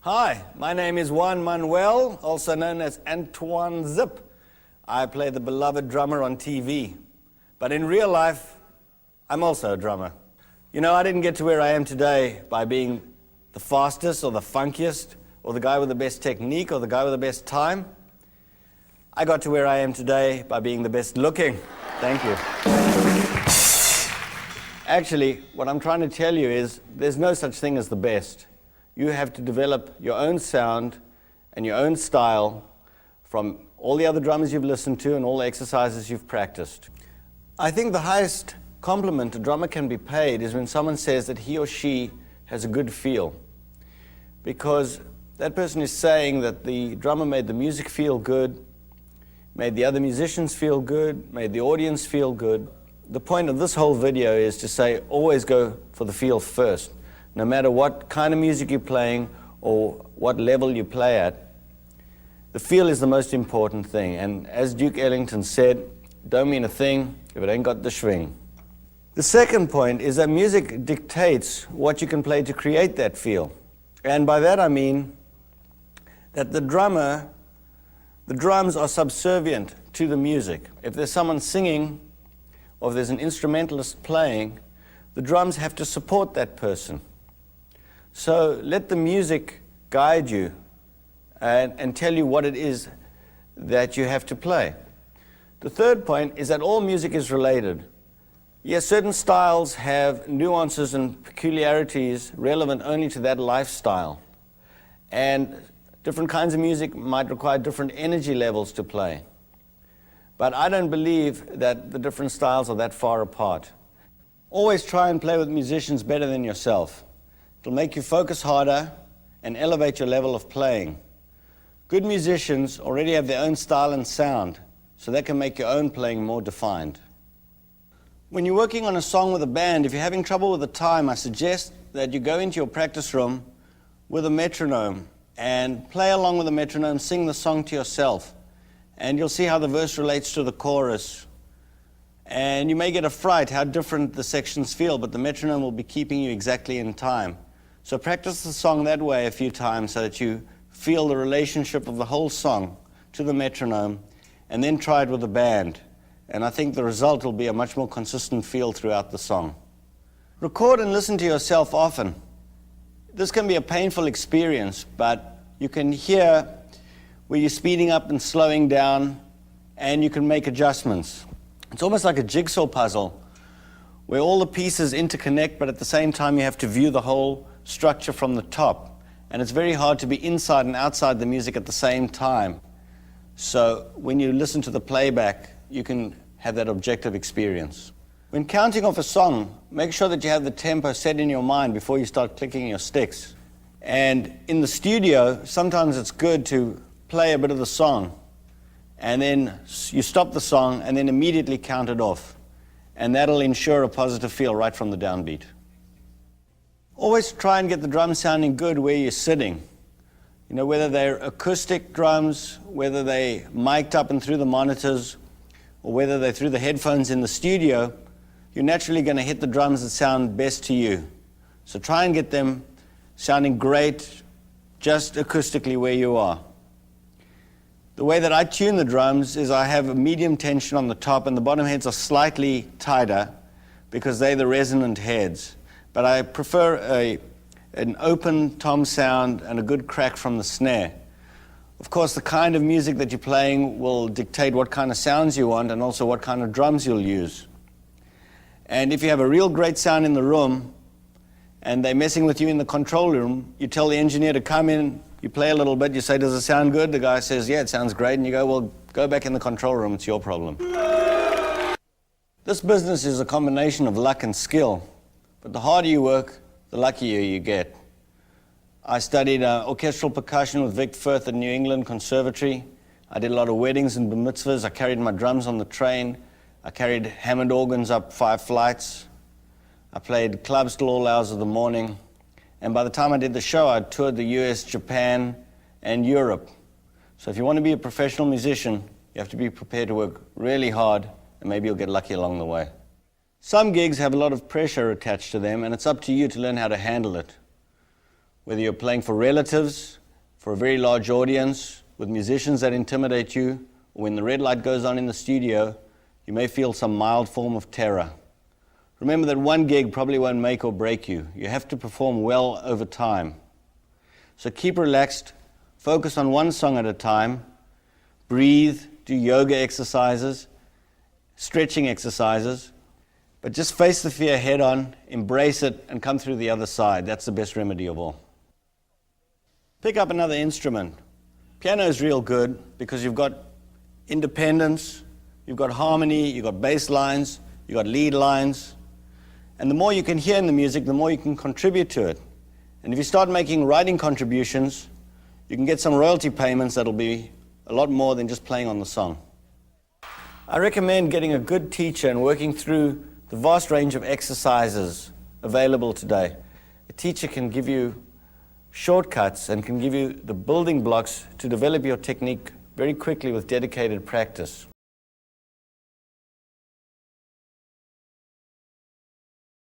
Hi, my name is Juan Manuel, also known as Anton Zip. I play the beloved drummer on TV. But in real life, I'm also a drummer. You know, I didn't get to where I am today by being the fastest or the funkiest or the guy with the best technique or the guy with the best time. I got to where I am today by being the best looking. Thank you. Actually, what I'm trying to tell you is there's no such thing as the best. You have to develop your own sound and your own style from all the other drummers you've listened to and all the exercises you've practiced. I think the highest compliment a drummer can be paid is when someone says that he or she has a good feel. Because that person is saying that the drummer made the music feel good, made the other musicians feel good, made the audience feel good. The point of this whole video is to say always go for the feel first. No matter what kind of music you're playing or what level you play at, the feel is the most important thing. And as Duke Ellington said, don't mean a thing if it ain't got the schwing. The second point is that music dictates what you can play to create that feel. And by that I mean that the drums are subservient to the music. If there's someone singing or if there's an instrumentalist playing, the drums have to support that person. So let the music guide you and tell you what it is that you have to play. The third point is that all music is related. Yes, certain styles have nuances and peculiarities relevant only to that lifestyle. And different kinds of music might require different energy levels to play. But I don't believe that the different styles are that far apart. Always try and play with musicians better than yourself. It'll make you focus harder and elevate your level of playing. Good musicians already have their own style and sound, so that can make your own playing more defined. When you're working on a song with a band, if you're having trouble with the time, I suggest that you go into your practice room with a metronome and play along with the metronome, sing the song to yourself. And you'll see how the verse relates to the chorus. And you may get a fright how different the sections feel, but the metronome will be keeping you exactly in time. So practice the song that way a few times so that you feel the relationship of the whole song to the metronome, and then try it with the band. And I think the result will be a much more consistent feel throughout the song. Record and listen to yourself often. This can be a painful experience, but you can hear where you're speeding up and slowing down, and you can make adjustments. It's almost like a jigsaw puzzle where all the pieces interconnect, but at the same time you have to view the whole structure from the top. And it's very hard to be inside and outside the music at the same time. So when you listen to the playback, you can have that objective experience. When counting off a song, make sure that you have the tempo set in your mind before you start clicking your sticks. And in the studio, sometimes it's good to play a bit of the song, and then you stop the song and then immediately count it off. And that'll ensure a positive feel right from the downbeat. Always try and get the drums sounding good where you're sitting. You know, whether they're acoustic drums, whether they're mic'd up and through the monitors, or whether they're through the headphones in the studio, you're naturally going to hit the drums that sound best to you. So try and get them sounding great just acoustically where you are. The way that I tune the drums is I have a medium tension on the top, and the bottom heads are slightly tighter because they're the resonant heads. But I prefer an open tom sound and a good crack from the snare. Of course, the kind of music that you're playing will dictate what kind of sounds you want and also what kind of drums you'll use. And if you have a real great sound in the room and they're messing with you in the control room, you tell the engineer to come in, you play a little bit, you say, does it sound good? The guy says, yeah, it sounds great. And you go, well, go back in the control room, it's your problem. This business is a combination of luck and skill. But the harder you work, the luckier you get. I studied orchestral percussion with Vic Firth at New England Conservatory. I did a lot of weddings and bar mitzvahs. I carried my drums on the train. I carried Hammond organs up 5 flights. I played clubs till all hours of the morning. And by the time I did the show, I toured the US, Japan, and Europe. So if you want to be a professional musician, you have to be prepared to work really hard, and maybe you'll get lucky along the way. Some gigs have a lot of pressure attached to them, and it's up to you to learn how to handle it. Whether you're playing for relatives, for a very large audience, with musicians that intimidate you, or when the red light goes on in the studio, you may feel some mild form of terror. Remember that one gig probably won't make or break you. You have to perform well over time. So keep relaxed, focus on one song at a time, breathe, do yoga exercises, stretching exercises, but just face the fear head on, embrace it, and come through the other side. That's the best remedy of all. Pick up another instrument. Piano is real good because you've got independence, you've got harmony, you've got bass lines, you've got lead lines. And the more you can hear in the music, the more you can contribute to it. And if you start making writing contributions, you can get some royalty payments that'll be a lot more than just playing on the song. I recommend getting a good teacher and working through the vast range of exercises available today. A teacher can give you shortcuts and can give you the building blocks to develop your technique very quickly with dedicated practice.